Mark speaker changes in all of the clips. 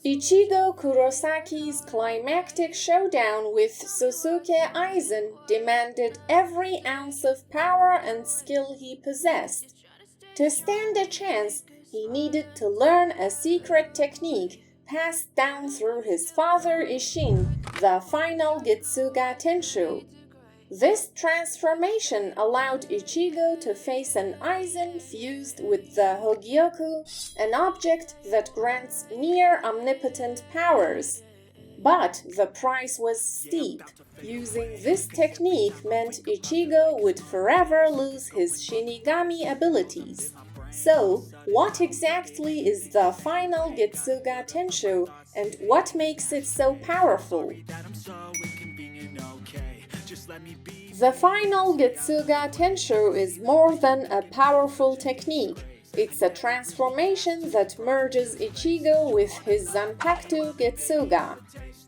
Speaker 1: Ichigo Kurosaki's climactic showdown with Sosuke Aizen demanded every ounce of power and skill he possessed. To stand a chance, he needed to learn a secret technique passed down through his father Isshin, the final Getsuga Tenshu. This transformation allowed Ichigo to face an Aizen fused with the Hogyoku, an object that grants near-omnipotent powers. But the price was steep. Using this technique meant Ichigo would forever lose his Shinigami abilities. So, what exactly is the final Getsuga Tenshu, and what makes it so powerful? The final Getsuga Tenshu is more than a powerful technique. It's a transformation that merges Ichigo with his Zanpakuto Getsuga.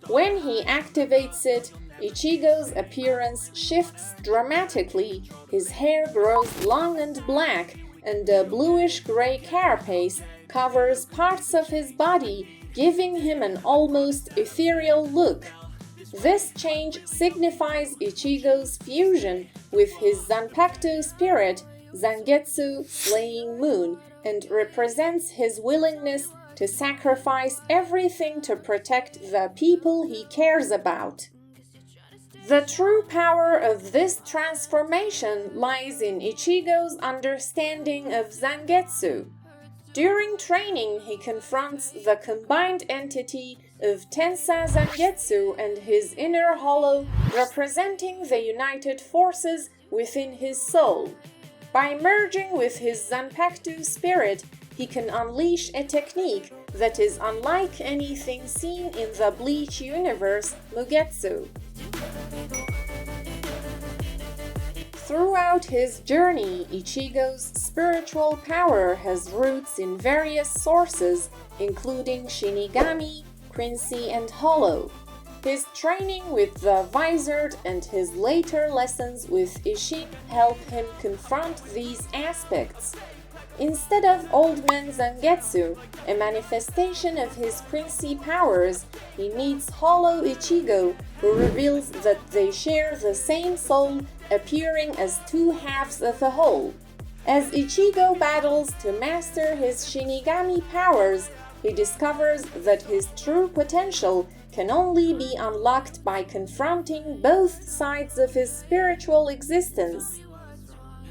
Speaker 1: When he activates it, Ichigo's appearance shifts dramatically, his hair grows long and black, and a bluish-gray carapace covers parts of his body, giving him an almost ethereal look. This change signifies Ichigo's fusion with his Zanpakuto spirit, Zangetsu Slaying Moon, and represents his willingness to sacrifice everything to protect the people he cares about. The true power of this transformation lies in Ichigo's understanding of Zangetsu. During training, he confronts the combined entity of Tensa Zangetsu and his inner hollow, representing the united forces within his soul. By merging with his Zanpakuto spirit, he can unleash a technique that is unlike anything seen in the Bleach universe, Mugetsu. Throughout his journey, Ichigo's spiritual power has roots in various sources, including Shinigami, Quincy, and Hollow. His training with the Visored and his later lessons with Isshin help him confront these aspects. Instead of Old Man Zangetsu, a manifestation of his Quincy powers, he meets Hollow Ichigo, who reveals that they share the same soul, appearing as two halves of a whole. As Ichigo battles to master his Shinigami powers, he discovers that his true potential can only be unlocked by confronting both sides of his spiritual existence.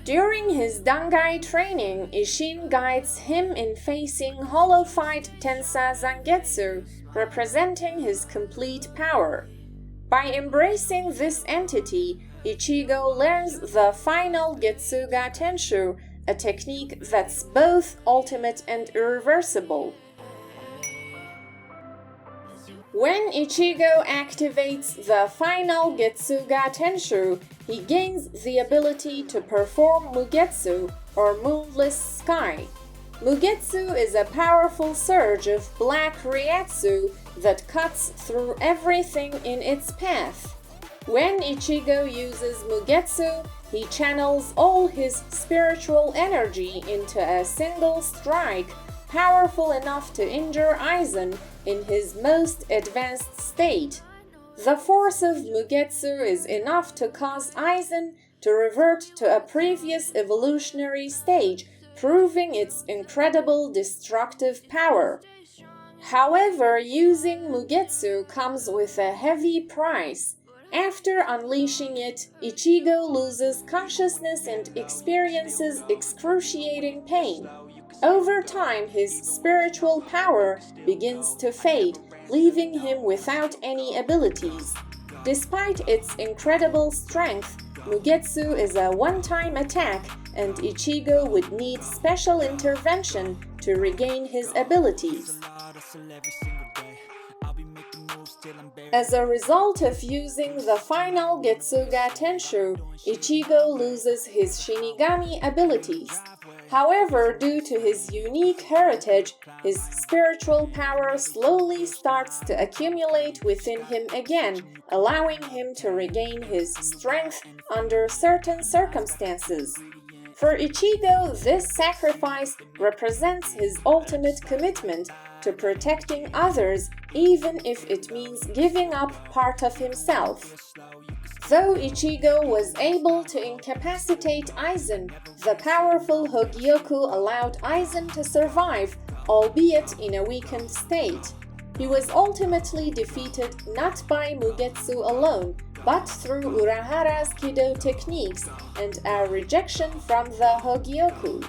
Speaker 1: During his Dangai training, Isshin guides him in facing Hollow-fied Tensa Zangetsu, representing his complete power. By embracing this entity, Ichigo learns the final Getsuga Tenshu, a technique that's both ultimate and irreversible. When Ichigo activates the final Getsuga Tenshu, he gains the ability to perform Mugetsu, or Moonless Sky. Mugetsu is a powerful surge of black Ryatsu that cuts through everything in its path. When Ichigo uses Mugetsu, he channels all his spiritual energy into a single strike, powerful enough to injure Aizen in his most advanced state. The force of Mugetsu is enough to cause Aizen to revert to a previous evolutionary stage, proving its incredible destructive power. However, using Mugetsu comes with a heavy price. After unleashing it, Ichigo loses consciousness and experiences excruciating pain. Over time, his spiritual power begins to fade, leaving him without any abilities. Despite its incredible strength, Mugetsu is a one-time attack, and Ichigo would need special intervention to regain his abilities. As a result of using the final Getsuga Tenshu, Ichigo loses his Shinigami abilities. However, due to his unique heritage, his spiritual power slowly starts to accumulate within him again, allowing him to regain his strength under certain circumstances. For Ichigo, this sacrifice represents his ultimate commitment, to protecting others, even if it means giving up part of himself. Though Ichigo was able to incapacitate Aizen, the powerful Hogyoku allowed Aizen to survive, albeit in a weakened state. He was ultimately defeated not by Mugetsu alone, but through Urahara's Kido techniques and a rejection from the Hogyoku.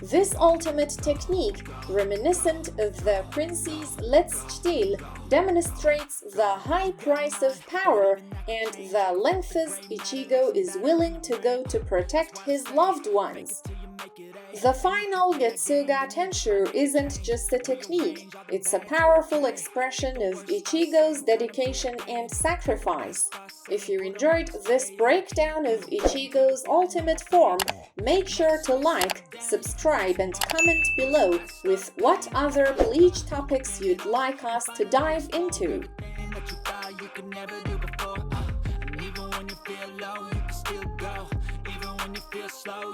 Speaker 1: This ultimate technique, reminiscent of the Prince's Let's Still, demonstrates the high price of power and the lengths Ichigo is willing to go to protect his loved ones. The final Getsuga Tenshu isn't just a technique, it's a powerful expression of Ichigo's dedication and sacrifice. If you enjoyed this breakdown of Ichigo's ultimate form, make sure to like, subscribe and comment below with what other Bleach topics you'd like us to dive into. Slow